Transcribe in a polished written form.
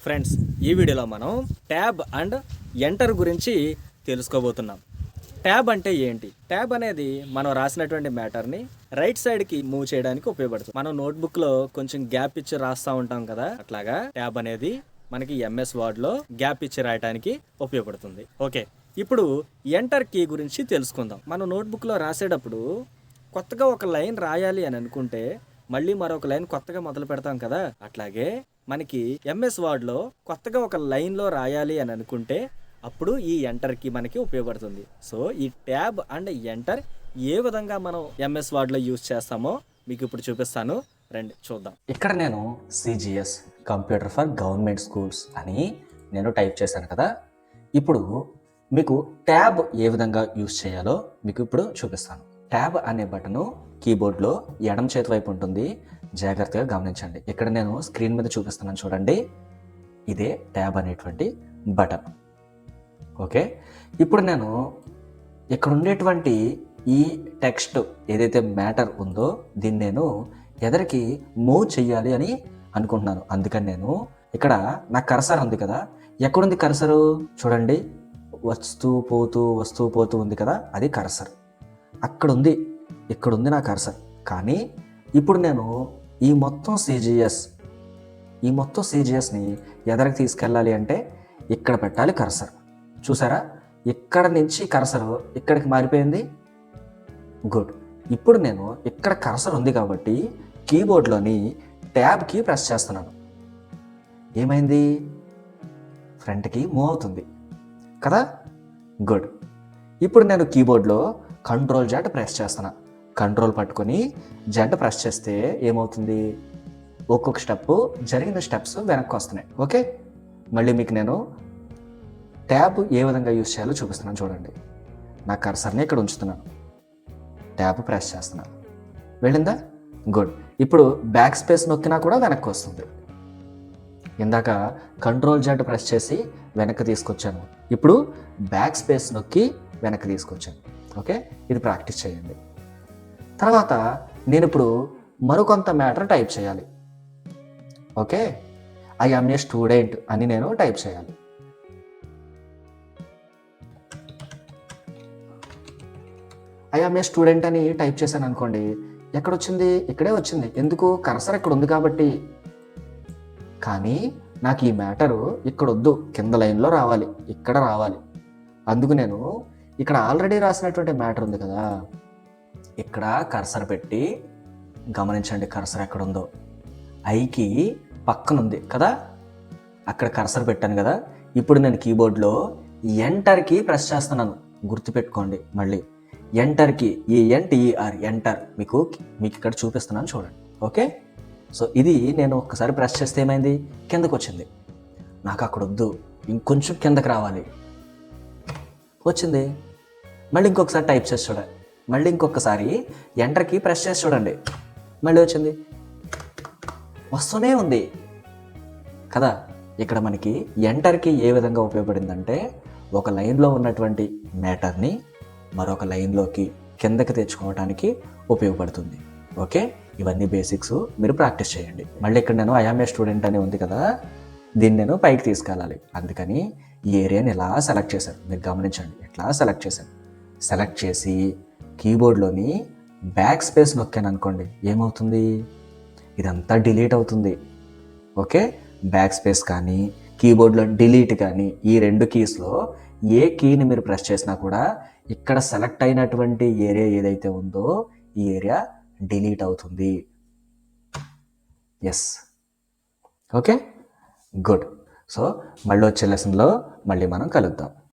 Friends, ఈ వీడియోలో మనం ట్యాబ్ అండ్ ఎంటర్ గురించి తెలుసుకోబోతున్నాం. ట్యాబ్ అంటే ఏంటి? ట్యాబ్ అనేది మనం రాసినటువంటి మ్యాటర్ని రైట్ సైడ్కి మూవ్ చేయడానికి ఉపయోగపడుతుంది. మనం నోట్బుక్లో కొంచెం గ్యాప్ ఇచ్చి రాస్తూ ఉంటాం కదా, అట్లాగా ట్యాబ్ అనేది మనకి ఎంఎస్ వర్డ్లో గ్యాప్ ఇచ్చి రాయడానికి ఉపయోగపడుతుంది. ఓకే, ఇప్పుడు ఎంటర్ కీ గురించి తెలుసుకుందాం. మనం నోట్బుక్లో రాసేటప్పుడు కొత్తగా ఒక లైన్ రాయాలి అని అనుకుంటే మళ్ళీ మరొక లైన్ కొత్తగా మొదలు పెడతాం కదా, అట్లాగే మనకి ఎంఎస్ వర్డ్లో కొత్తగా ఒక లైన్లో రాయాలి అని అనుకుంటే అప్పుడు ఈ ఎంటర్కి మనకి ఉపయోగపడుతుంది. సో ఈ ట్యాబ్ అండ్ ఎంటర్ ఏ విధంగా మనం ఎంఎస్ వర్డ్లో యూజ్ చేస్తామో మీకు ఇప్పుడు చూపిస్తాను, రండి చూద్దాం. ఇక్కడ నేను CGS computer for government schools అని నేను టైప్ చేశాను కదా. ఇప్పుడు మీకు ట్యాబ్ ఏ విధంగా యూజ్ చేయాలో మీకు ఇప్పుడు చూపిస్తాను. ట్యాబ్ అనే బటను కీబోర్డ్లో ఎడమ చేతి వైపు ఉంటుంది, జాగ్రత్తగా గమనించండి. ఇక్కడ నేను స్క్రీన్ మీద చూపిస్తున్నాను చూడండి, ఇదే ట్యాబ్ అనేటువంటి బటన్. ఓకే, ఇప్పుడు నేను ఇక్కడ ఉండేటువంటి ఈ టెక్స్ట్ ఏదైతే మ్యాటర్ ఉందో దీన్ని నేను ఎదరికి మూవ్ చెయ్యాలి అని అనుకుంటున్నాను. అందుకని నేను ఇక్కడ నా కర్సర్ ఉంది కదా, ఎక్కడుంది కర్సరు చూడండి, వస్తూ పోతూ ఉంది కదా, అది కర్సర్. అక్కడ ఉంది, ఇక్కడ ఉంది నా కర్సర్. కానీ ఇప్పుడు నేను ఈ మొత్తం సిజిఎస్ని ఎదరికి తీసుకెళ్ళాలి అంటే ఇక్కడ పెట్టాలి కర్సర్. చూసారా, ఇక్కడ నుంచి కర్సర్ ఇక్కడికి మారిపోయింది. గుడ్. ఇప్పుడు నేను ఇక్కడ కర్సర్ ఉంది కాబట్టి కీబోర్డ్లోని ట్యాబ్ కీ ప్రెస్ చేస్తున్నాను. ఏమైంది? ఫ్రంట్కి మూవ్ అవుతుంది కదా. గుడ్. ఇప్పుడు నేను కీబోర్డ్లో కంట్రోల్ Z ప్రెస్ చేస్తున్నా. కంట్రోల్ పట్టుకొని Z ప్రెస్ చేస్తే ఏమవుతుంది? ఒక్కొక్క స్టెప్ జరిగిన స్టెప్స్ వెనక్కి వస్తున్నాయి. ఓకే, మళ్ళీ మీకు నేను ట్యాబ్ ఏ విధంగా యూజ్ చేయాలో చూపిస్తున్నాను చూడండి. నా కర్సర్ని ఇక్కడ ఉంచుతున్నాను, ట్యాబ్ ప్రెస్ చేస్తున్నాను, వెళ్ళిందా? గుడ్. ఇప్పుడు బ్యాక్ స్పేస్ నొక్కినా కూడా వెనక్కి వస్తుంది. ఇందాక కంట్రోల్ Z ప్రెస్ చేసి వెనక్కి తీసుకొచ్చాను, ఇప్పుడు బ్యాక్ స్పేస్ నొక్కి వెనక్కి తీసుకొచ్చాను. ఓకే, ఇది ప్రాక్టీస్ చేయండి. తర్వాత నేను ఇప్పుడు మరికొంత మ్యాటర్ టైప్ చేయాలి. Okay, I am a student అని నేను టైప్ చేయాలి. ఐ యామ్ ఏ స్టూడెంట్ అని టైప్ చేశాను అనుకోండి, ఎక్కడొచ్చింది? ఇక్కడే వచ్చింది. ఎందుకు? కర్సర్ ఇక్కడ ఉంది కాబట్టి. కానీ నాకు ఈ మ్యాటరు ఇక్కడ వద్దు, కింద లైన్లో రావాలి, ఇక్కడ రావాలి. అందుకు నేను ఇక్కడ ఆల్రెడీ రాసినటువంటి మ్యాటర్ ఉంది కదా, ఇక్కడ కర్సర్ పెట్టి గమనించండి, కర్సర్ ఎక్కడ ఉందో ఐకి పక్కన ఉంది కదా, అక్కడ కర్సర్ పెట్టాను కదా. ఇప్పుడు నేను కీబోర్డ్లో ఎంటర్కి ప్రెస్ చేస్తున్నాను. గుర్తుపెట్టుకోండి, మళ్ళీ ఎంటర్కి, ENTER ఎంటర్ మీకు ఇక్కడ చూపిస్తున్నాను చూడండి. ఓకే, సో ఇది నేను ఒక్కసారి ప్రెస్ చేస్తే ఏమైంది? కిందకు వచ్చింది. నాకు అక్కడ వద్దు, ఇంకొంచెం కిందకి రావాలి, వచ్చింది. మళ్ళీ ఇంకొకసారి టైప్ చేసి చూడండి, మళ్ళీ ఇంకొకసారి ఎంటర్కి ప్రెస్ చేసి చూడండి, మళ్ళీ వచ్చింది, వస్తూనే ఉంది కదా. ఇక్కడ మనకి ఎంటర్కి ఏ విధంగా ఉపయోగపడిందంటే ఒక లైన్లో ఉన్నటువంటి మ్యాటర్ని మరొక లైన్లోకి కిందకి తెచ్చుకోవడానికి ఉపయోగపడుతుంది. ఓకే, ఇవన్నీ బేసిక్స్ మీరు ప్రాక్టీస్ చేయండి. మళ్ళీ ఇక్కడ నేను ఐ యామ్ ఏ స్టూడెంట్ అని ఉంది కదా, దీన్ని నేను పైకి తీసుకెళ్ళాలి. అందుకని ఈ ఏరియాని ఇలా సెలెక్ట్ చేశాను. మీరు గమనించండి, ఇట్లా సెలెక్ట్ చేశాను. సెలెక్ట్ చేసి కీబోర్డ్లోని బ్యాక్ స్పేస్ నొక్కాను అనుకోండి, ఏమవుతుంది? ఇదంతా డిలీట్ అవుతుంది. ఓకే, బ్యాక్ స్పేస్ కానీ కీబోర్డ్లో డిలీట్ కానీ ఈ రెండు కీస్లో ఏ కీని మీరు ప్రెస్ చేసినా కూడా ఇక్కడ సెలెక్ట్ అయినటువంటి ఏరియా ఏదైతే ఉందో ఈ ఏరియా డిలీట్ అవుతుంది. Yes, okay, good. సో మళ్ళీ వచ్చే లెసన్లో మళ్ళీ మనం కలుద్దాం.